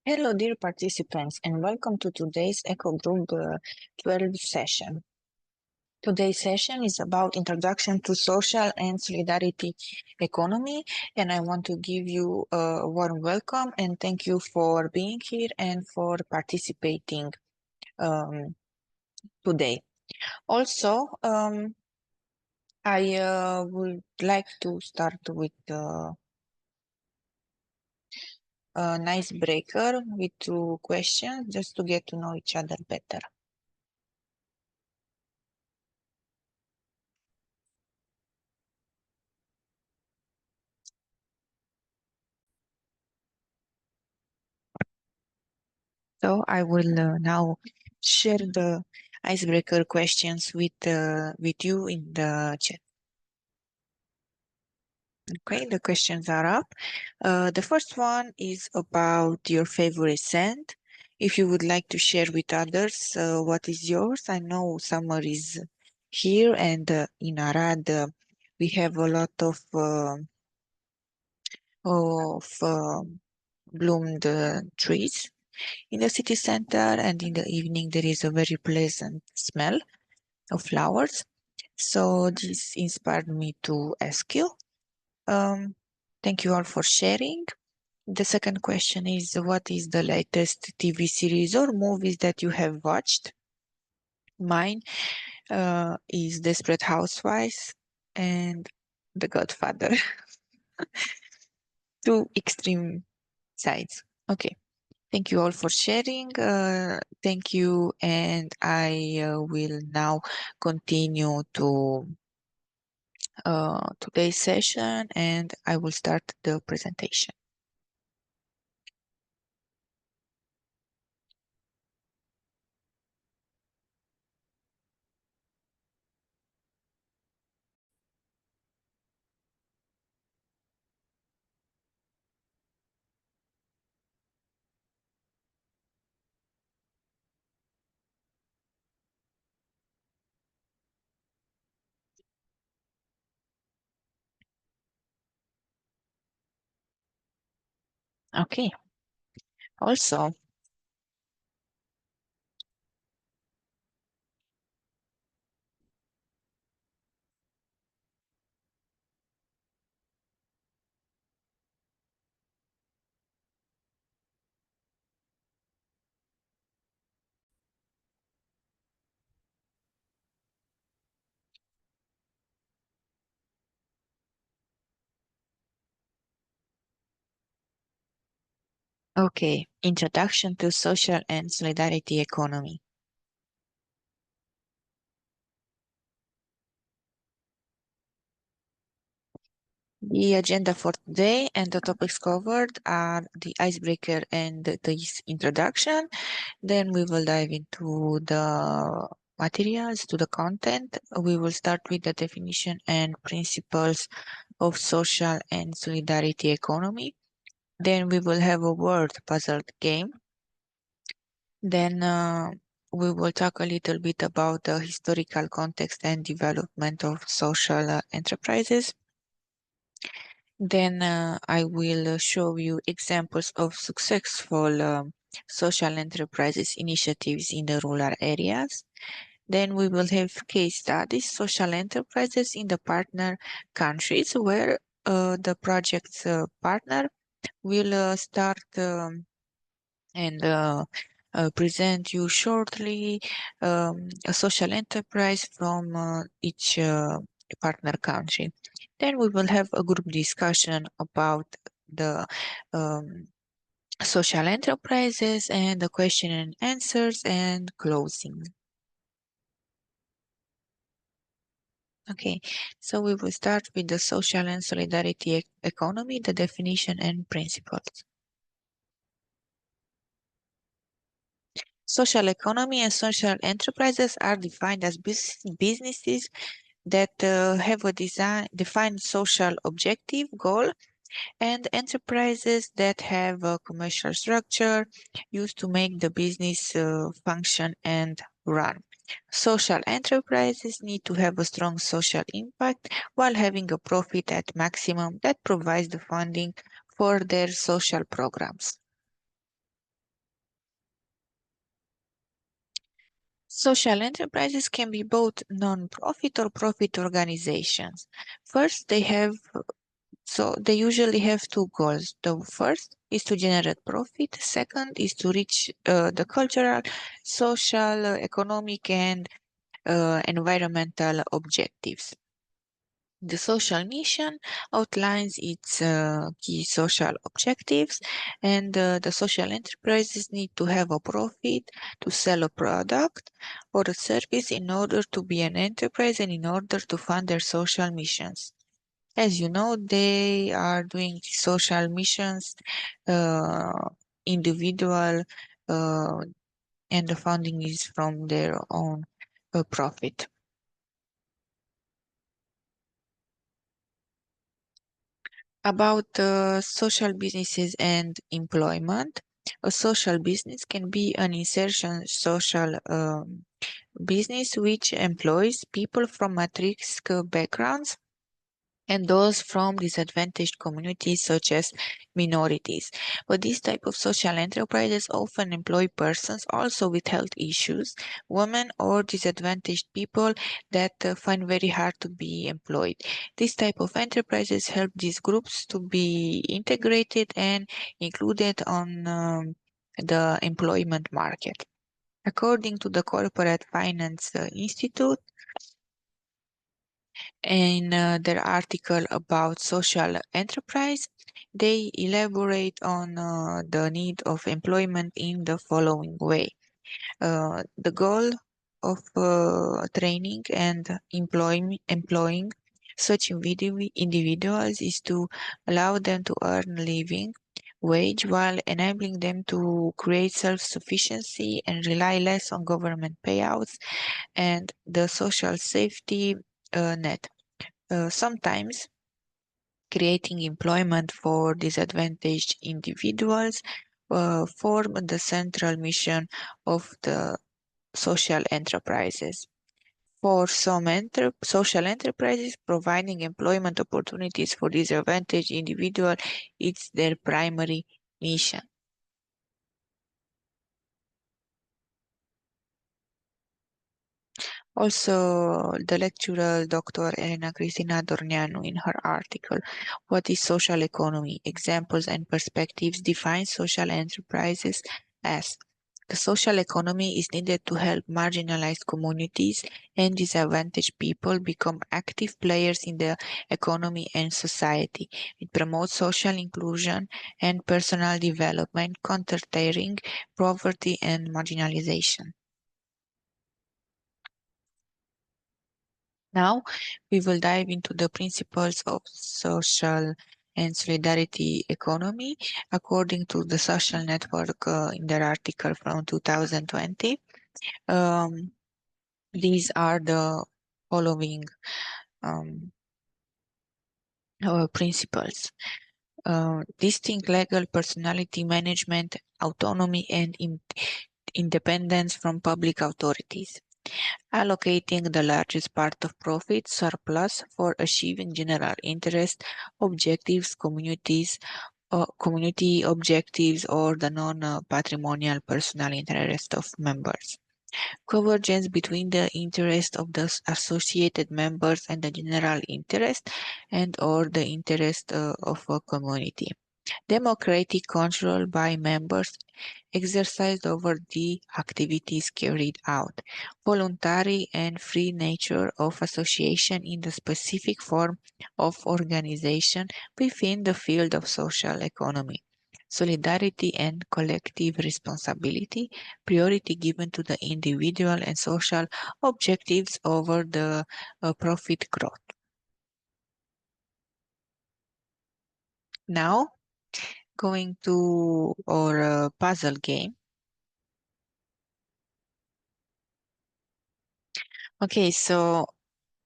Hello, dear participants, and welcome to today's ecobrub 12 session. Today's session is about introduction to social and solidarity economy, and I want to give you a warm welcome and thank you for being here and for participating today. Also, I would like to start with an icebreaker with 2 questions just to get to know each other better. So I will now share the icebreaker questions with you in the chat. Okay, the questions are up. The first one is about your favorite scent. If you would like to share with others, what is yours? I know summer is here, and in Arad we have a lot of bloomed trees in the city center, and in the evening there is a very pleasant smell of flowers. So this inspired me to ask you. Um, Thank you all for sharing. The second question is, what is the latest TV series or movies that you have watched? Mine is Desperate Housewives and The Godfather. Two extreme sides. Okay. Thank you all for sharing. Thank you, and I will now continue to today's session, and I will start the presentation. Okay. Also, okay, introduction to social and solidarity economy. The agenda for today and the topics covered are the icebreaker and this introduction. Then we will dive into the materials, to the content. We will start with the definition and principles of social and solidarity economy. Then we will have a word puzzle game. Then we will talk a little bit about the historical context and development of social enterprises. Then I will show you examples of successful social enterprises initiatives in the rural areas. Then we will have case studies, social enterprises in the partner countries where the project's partner will start and present you shortly a social enterprise from each partner country. Then we will have a group discussion about the social enterprises and the question and answers and closing. Okay, so we will start with the social and solidarity economy, the definition and principles. Social economy and social enterprises are defined as businesses that have a defined social objective, goal, and enterprises that have a commercial structure used to make the business function and run. Social enterprises need to have a strong social impact while having a profit at maximum that provides the funding for their social programs. Social enterprises can be both non-profit or profit organizations. First, they usually have two goals. The first is to generate profit. Second is to reach the cultural, social, economic, and environmental objectives. The social mission outlines its key social objectives, and the social enterprises need to have a profit to sell a product or a service in order to be an enterprise and in order to fund their social missions. As you know, they are doing social missions, uh, individual, uh, and the funding is from their own profit. About social businesses and employment, a social business can be an insertion social business which employs people from at-risk backgrounds and those from disadvantaged communities such as minorities. But this type of social enterprises often employ persons also with health issues, women or disadvantaged people that find very hard to be employed. This type of enterprises help these groups to be integrated and included on the employment market. According to the Corporate Finance Institute, in their article about social enterprise, they elaborate on the need of employment in the following way. The goal of training and employing such individuals is to allow them to earn a living wage while enabling them to create self-sufficiency and rely less on government payouts and the social safety net. Sometimes creating employment for disadvantaged individuals form the central mission of the social enterprises. For some social enterprises, providing employment opportunities for disadvantaged individuals is their primary mission. Also, the lecturer Dr. Elena Cristina Dorneanu, in her article, What is Social Economy? Examples and Perspectives, defines social enterprises as the social economy is needed to help marginalized communities and disadvantaged people become active players in the economy and society. It promotes social inclusion and personal development, countering poverty and marginalization. Now, we will dive into the principles of social and solidarity economy according to the social network in their article from 2020. Um, these are the following um, principles. Distinct legal personality management, autonomy, and independence from public authorities. Allocating the largest part of profit surplus for achieving general interest objectives, community objectives, or the non-patrimonial personal interest of members. Convergence between the interest of the associated members and the general interest and or the interest of a community. Democratic control by members exercised over the activities carried out, voluntary and free nature of association in the specific form of organization within the field of social economy, solidarity and collective responsibility, priority given to the individual and social objectives over the profit growth. Now, going to our puzzle game. Okay, so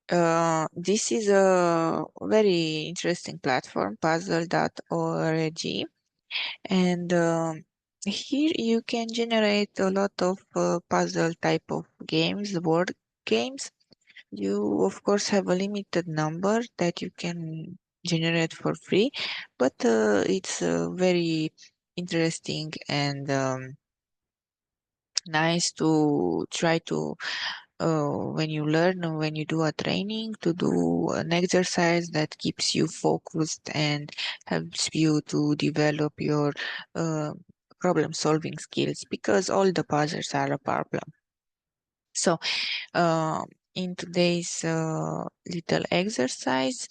this is a very interesting platform, puzzle.org, and here you can generate a lot of puzzle type of games, word games. You, of course, have a limited number that you can generate for free, but it's very interesting and nice to try to when you learn or when you do a training to do an exercise that keeps you focused and helps you to develop your uh, problem solving skills because all the puzzles are a problem. So uh, in today's little exercise,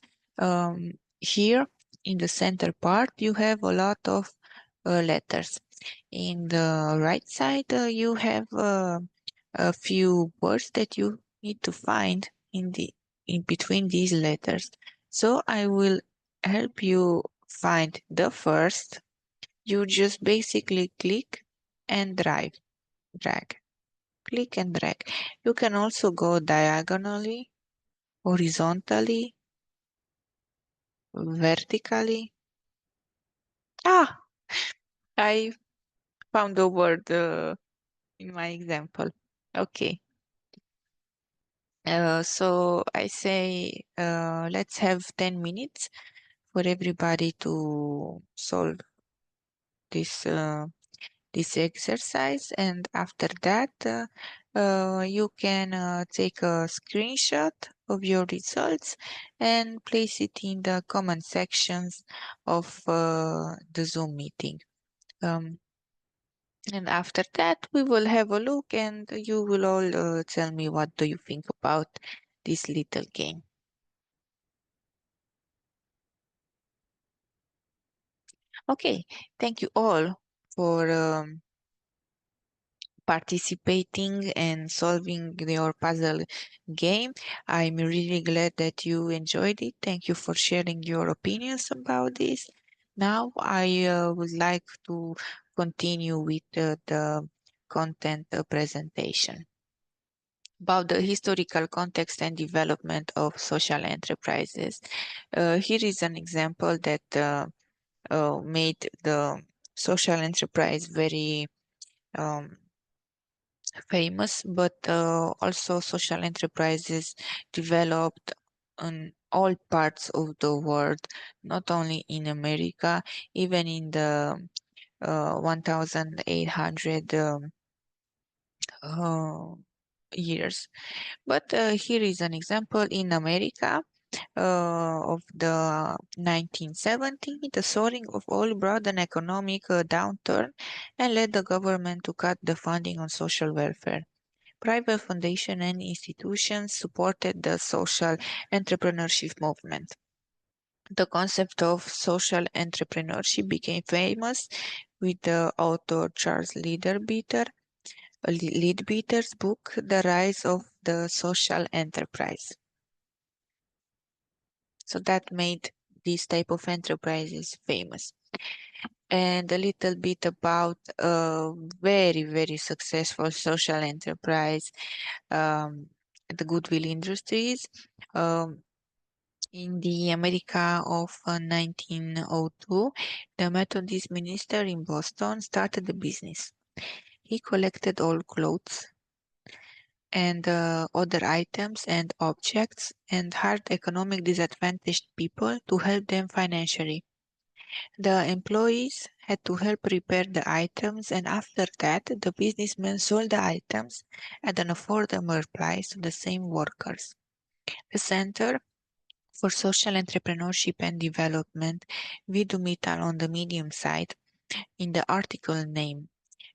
here in the center part you have a lot of letters. In the right side you have a few words that you need to find in between these letters. So I will help you find the first. You just basically click and drag, click and drag. You can also go diagonally, horizontally, vertically. Ah, I found a word in my example. Okay. So I say let's have 10 minutes for everybody to solve this this exercise, and after that you can take a screenshot of your results and place it in the comment sections of the Zoom meeting. Um, and after that, we will have a look, and you will all tell me what do you think about this little game. Okay, thank you all for participating and solving your puzzle game. I'm really glad that you enjoyed it. Thank you for sharing your opinions about this. Now I would like to continue with the content presentation about the historical context and development of social enterprises. Here is an example that made the social enterprise very um, famous, but also social enterprises developed in all parts of the world, not only in America, even in the 1800 uh, years. But here is an example in America of the 1970. The soaring of oil brought an economic downturn and led the government to cut the funding on social welfare. Private foundations and institutions supported the social entrepreneurship movement. The concept of social entrepreneurship became famous with the author Charles Leadbeater's book, The Rise of the Social Enterprise. So that made these type of enterprises famous. And a little bit about a very, very successful social enterprise, the Goodwill Industries. Um, in the America of 1902, the Methodist minister in Boston started a business. He collected old clothes and other items and objects and hired economic disadvantaged people to help them financially. The employees had to help repair the items, and after that, the businessmen sold the items at an affordable price to the same workers. The Center for Social Entrepreneurship and Development, Vidu Mittal on the medium side, in the article named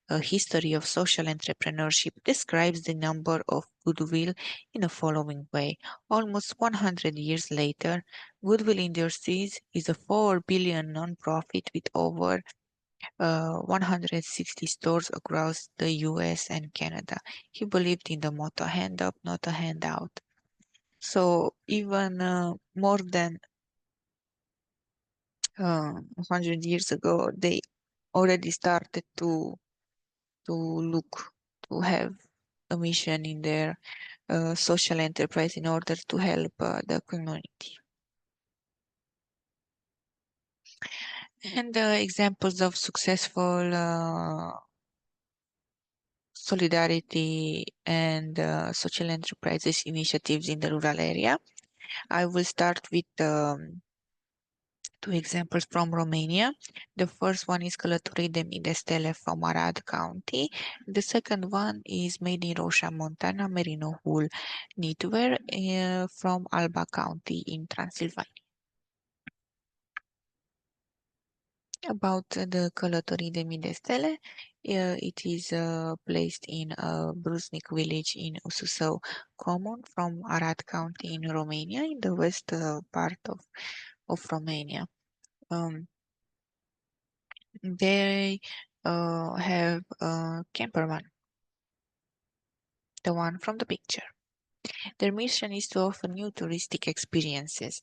A History of Social Entrepreneurship, describes the number of goodwill in the following way. Almost 100 years later, Goodwill Industries is a 4 billion non-profit with over 160 stores across the US and Canada. He believed in the motto, hand up, not a handout. So even more than 100 years ago, they already started to look to have a mission in their social enterprise in order to help the community. And examples of successful solidarity and social enterprises initiatives in the rural area. I will start with Two examples from Romania. The first one is Călătorii de mii de stele from Arad County. The second one is made in Roșia Montana Merino wool knitwear from Alba County in Transylvania. About the Călătorii de mii de stele, it is placed in a Brusnic village in Ususău Commune from Arad County in Romania, in the west part of Romania. They have a camper van, the one from the picture. Their mission is to offer new touristic experiences,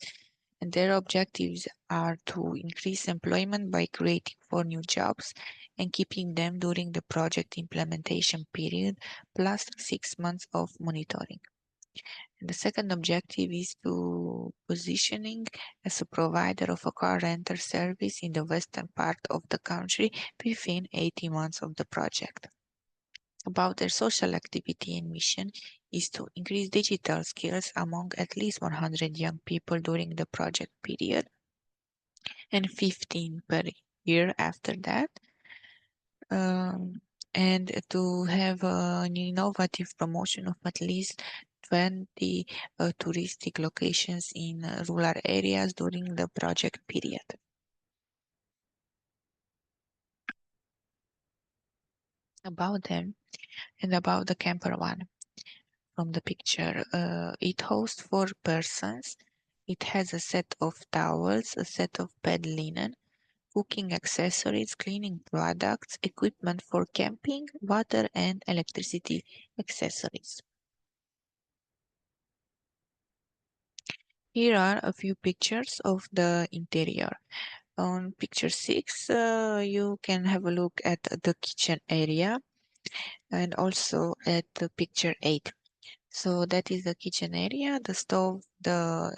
and their objectives are to increase employment by creating 4 new jobs and keeping them during the project implementation period, plus 6 months of monitoring. And the second objective is to positioning as a provider of a car rental service in the western part of the country within 18 months of the project. About their social activity and mission is to increase digital skills among at least 100 young people during the project period and 15 per year after that. And to have an innovative promotion of at least 20 touristic locations in rural areas during the project period. About them and about the camper one from the picture. It hosts 4 persons. It has a set of towels, a set of bed linen, cooking accessories, cleaning products, equipment for camping, water and electricity accessories. Here are a few pictures of the interior. On picture 6, you can have a look at the kitchen area and also at the picture 8. So that is the kitchen area, the stove, uh,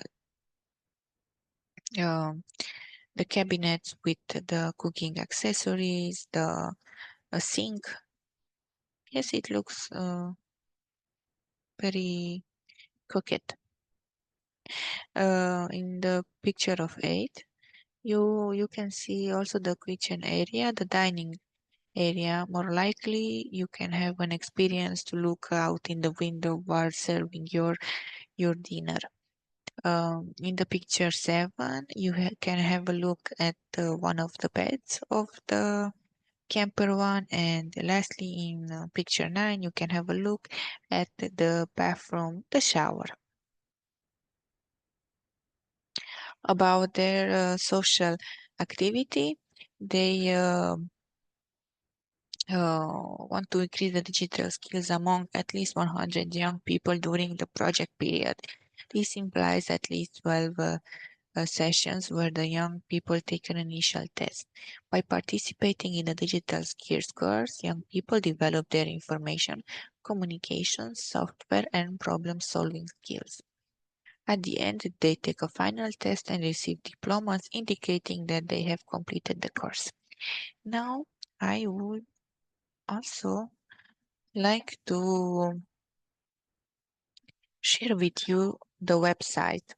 the cabinets with the cooking accessories, the sink. Yes, it looks very coquette. In the picture of 8, you can see also the kitchen area, the dining area. More likely, you can have an experience to look out in the window while serving your dinner. In the picture 7, you can have a look at one of the beds of the camper one, and lastly in picture 9 you can have a look at the bathroom, the shower. About their social activity, they want to increase the digital skills among at least 100 young people during the project period. This implies at least 12 sessions where the young people take an initial test. By participating in the digital skills course, young people develop their information, communication, software, and problem-solving skills. At the end, they take a final test and receive diplomas indicating that they have completed the course. Now, I would also like to share with you the website.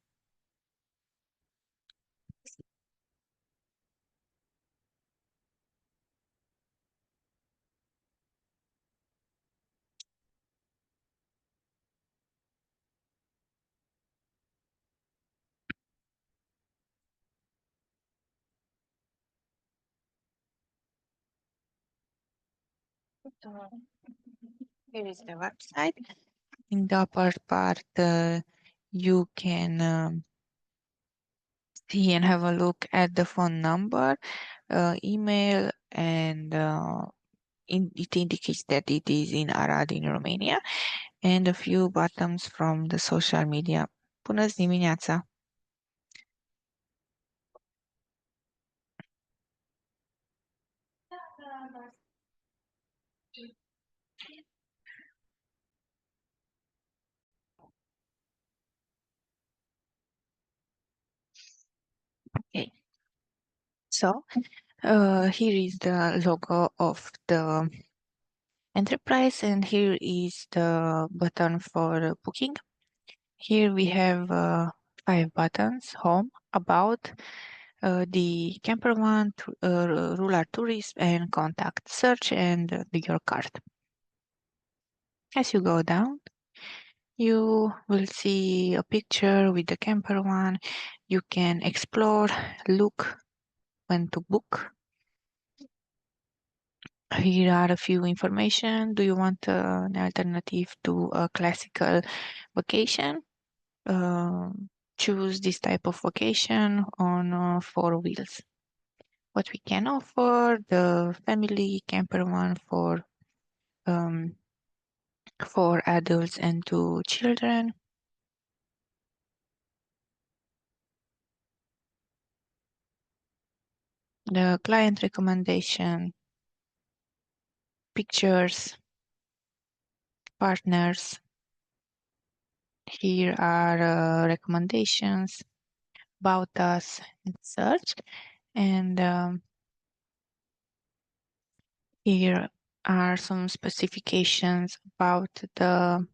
Here is the website. In the upper part, you can see and have a look at the phone number, email, and it indicates that it is in Arad in Romania, and a few buttons from the social media. Bună dimineața! Okay, so here is the logo of the enterprise, and here is the button for booking. Here we have 5 buttons: home, about, the camper one, rural tourism, and contact search, and your cart. As you go down, you will see a picture with the camper one. You can explore, look when to book. Here are a few information. Do you want an alternative to a classical vacation? Uh, Choose this type of vacation on 4 wheels. What we can offer, the family camper one for adults and 2 children. The client recommendation, pictures, partners. Here are recommendations about us and such. And here are some specifications about the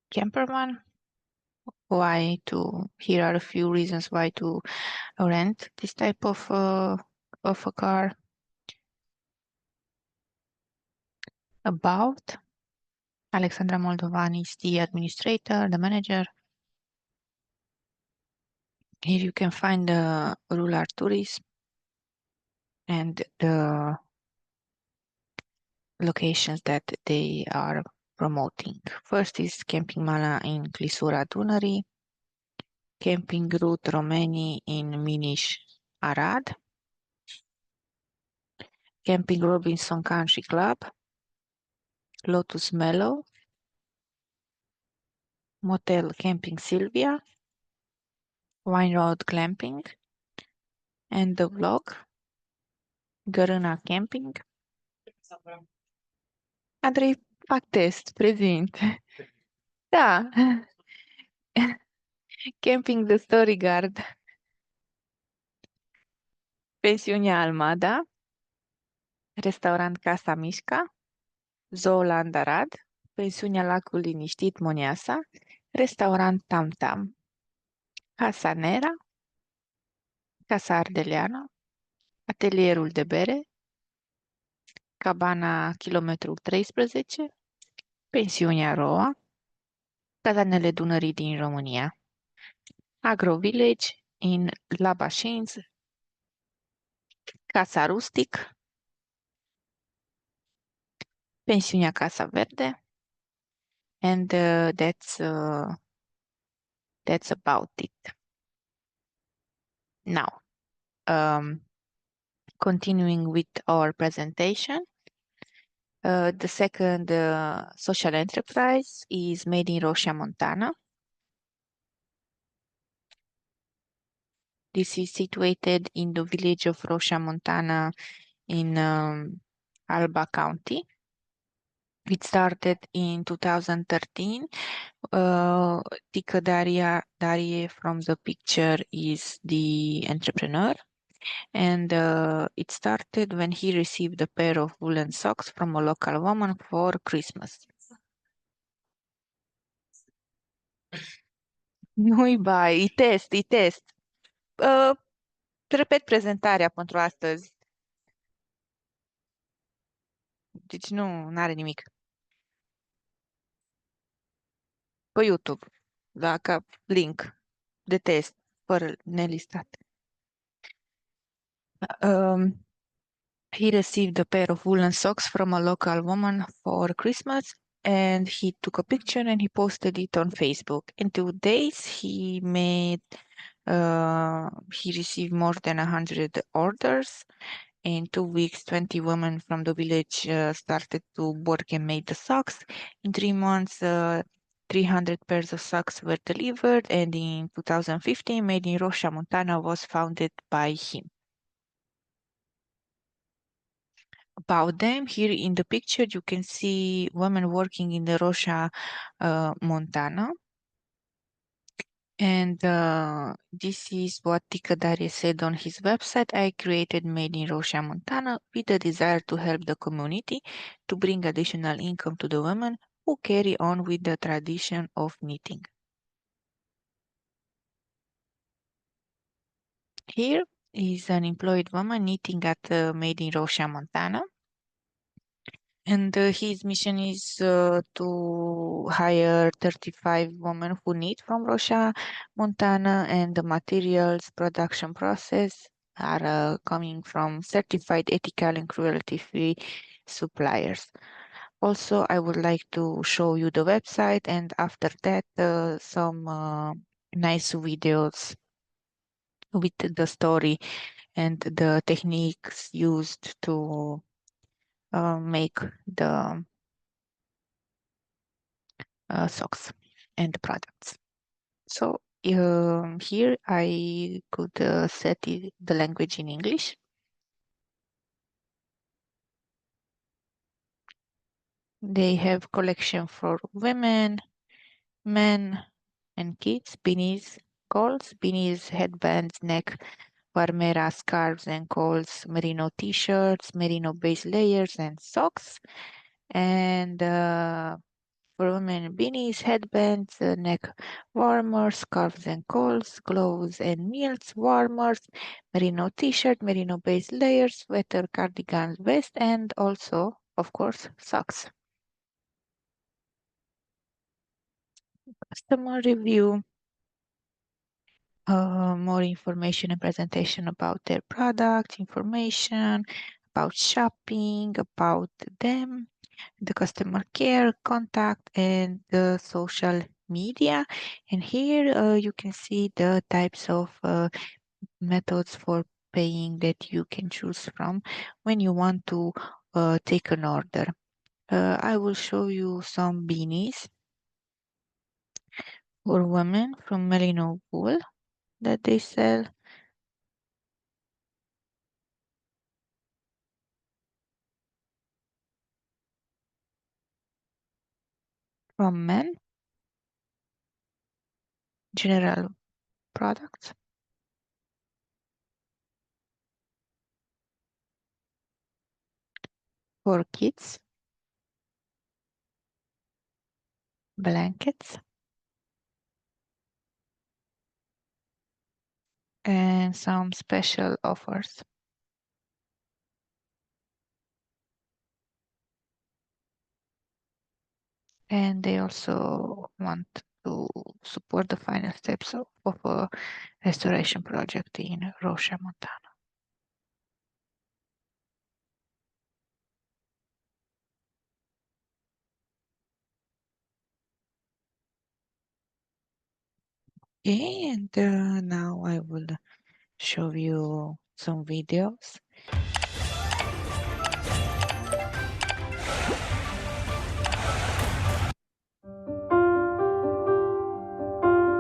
camper one. Here are a few reasons why to rent this type of a car. About Alexandra Moldovan is the administrator, the manager. Here you can find the rural tourism and the locations that they are promoting. First is Camping Mala in Clisura Dunării, Camping Route Romeni in Miniș, Arad, Camping Robinson Country Club, Lotus Mellow, Motel Camping Sylvia, Wine Road Glamping, and the vlog, Gărâna Camping. Andrei, fac test, prezint. Da. Camping the Storyguard, Pensiunea Almada, Restaurant Casa Mișca, Zooland Arad, Pensiunea Lacul Liniștit Moneasa, Restaurant Tam Tam, Casa Nera, Casa Ardeleanu, Atelierul de Bere, Cabana Kilometrul 13, Pensiunea Roa, Cazanele Dunării din România, Agro Village in Labașinț, Casa Rustic, Pensiunea Casa Verde, and that's about it. Now, continuing with our presentation, the second social enterprise is made in Roșia Montana. This is situated in the village of Roșia Montana in Alba County. It started in 2013. Tika Darie from the picture is the entrepreneur. And it started when he received a pair of woolen socks from a local woman for Christmas. Nu-i bai, e test. Repet prezentarea pentru astăzi. Deci nu are nimic. Pe YouTube, ca link de test, fără nelistat. He received a pair of woolen socks from a local woman for Christmas, and he took a picture and he posted it on Facebook. In 2 days, he received more than 100 orders. In 2 weeks, 20 women from the village started to work and made the socks. In 3 months, 300 pairs of socks were delivered, and in 2015, Made in Roșia Montana was founded by him. About them, here in the picture, you can see women working in the Roșia Montana. And this is what Tika Darie said on his website. I created Made in Roșia Montana with the desire to help the community to bring additional income to the women who carry on with the tradition of knitting. Here is an employed woman knitting at Made in Rocha, Montana. And his mission is to hire 35 women who knit from Rocha, Montana, and the materials production process are coming from certified ethical and cruelty-free suppliers. Also, I would like to show you the website, and after that, some nice videos with the story and the techniques used to make the socks and products. So here I could set the language in English. They have collection for women, men, and kids, beanies, colls, beanies, headbands, neck, Parmera scarves and colls, merino t-shirts, merino base layers, and socks. And for women, beanies, headbands, neck warmers, scarves and colls, gloves and meals, warmers, merino t-shirt, merino base layers, sweater, cardigans, vest, and also, of course, socks. Customer review, more information and presentation about their product, information about shopping, about them, the customer care, contact, and the social media. And here you can see the types of methods for paying that you can choose from when you want to take an order. I will show you some beanies for women from merino wool that they sell. From men, general products. For kids, blankets, and some special offers. And they also want to support the final steps of a restoration project in Rocha, Montana. And now I will show you some videos.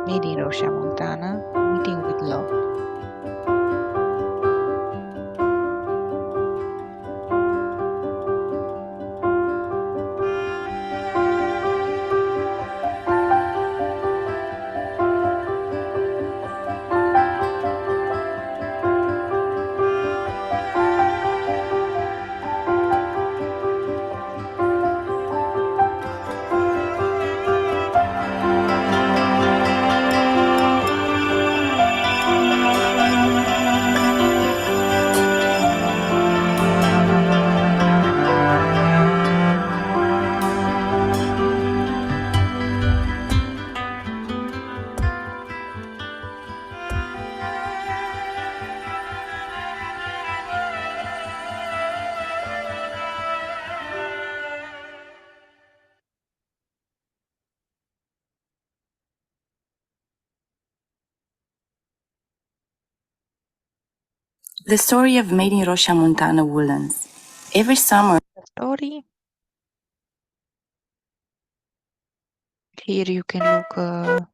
Made in Rocha, Montana, meeting with love. The story of Made in Rocha Montana woolens. Every summer, Story. Here you can look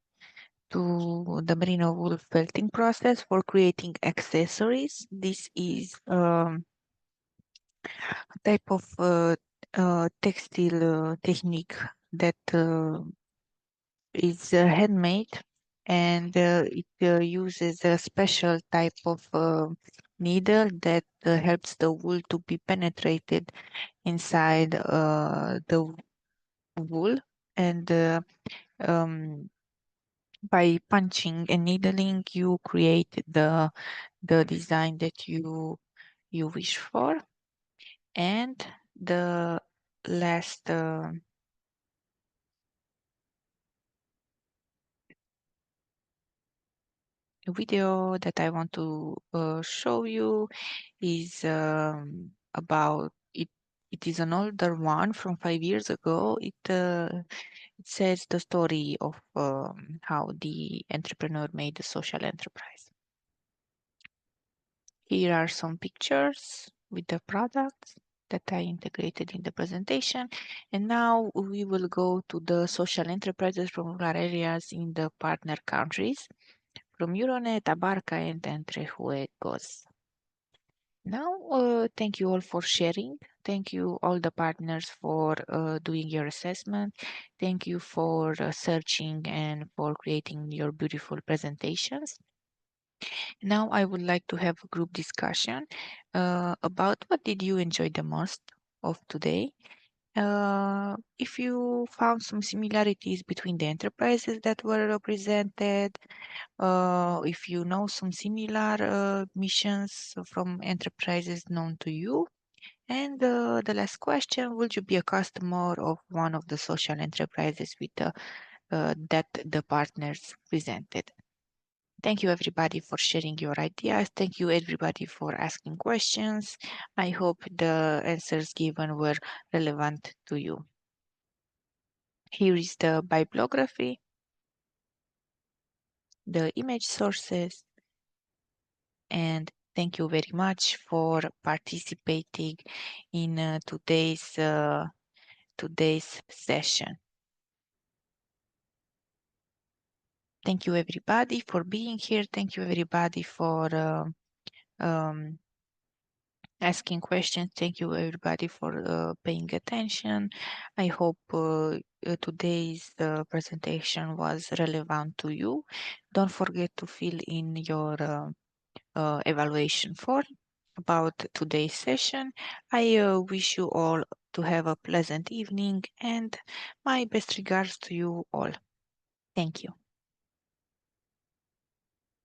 to the merino wool felting process for creating accessories. This is a type of textile technique that is handmade, and it uses a special type of needle that helps the wool to be penetrated inside the wool, and um, by punching and needling, you create the design that you wish for. And the last video that I want to show you is about it. It is an older one from 5 years ago. It says the story of how the entrepreneur made a social enterprise. Here are some pictures with the products that I integrated in the presentation. And now we will go to the social enterprises from rural areas in the partner countries, from Euronet, Abarca, and Entre Juegos. Now, thank you all for sharing. Thank you all the partners for doing your assessment. Thank you for searching and for creating your beautiful presentations. Now I would like to have a group discussion about what did you enjoy the most of today. If you found some similarities between the enterprises that were represented, if you know some similar missions from enterprises known to you. And the last question, would you be a customer of one of the social enterprises with that the partners presented? Thank you everybody for sharing your ideas. Thank you everybody for asking questions. I hope the answers given were relevant to you. Here is the bibliography, the image sources, and thank you very much for participating in today's session. Thank you everybody for being here. Thank you everybody for asking questions. Thank you everybody for paying attention. I hope today's presentation was relevant to you. Don't forget to fill in your evaluation form about today's session. I wish you all to have a pleasant evening and my best regards to you all. Thank you.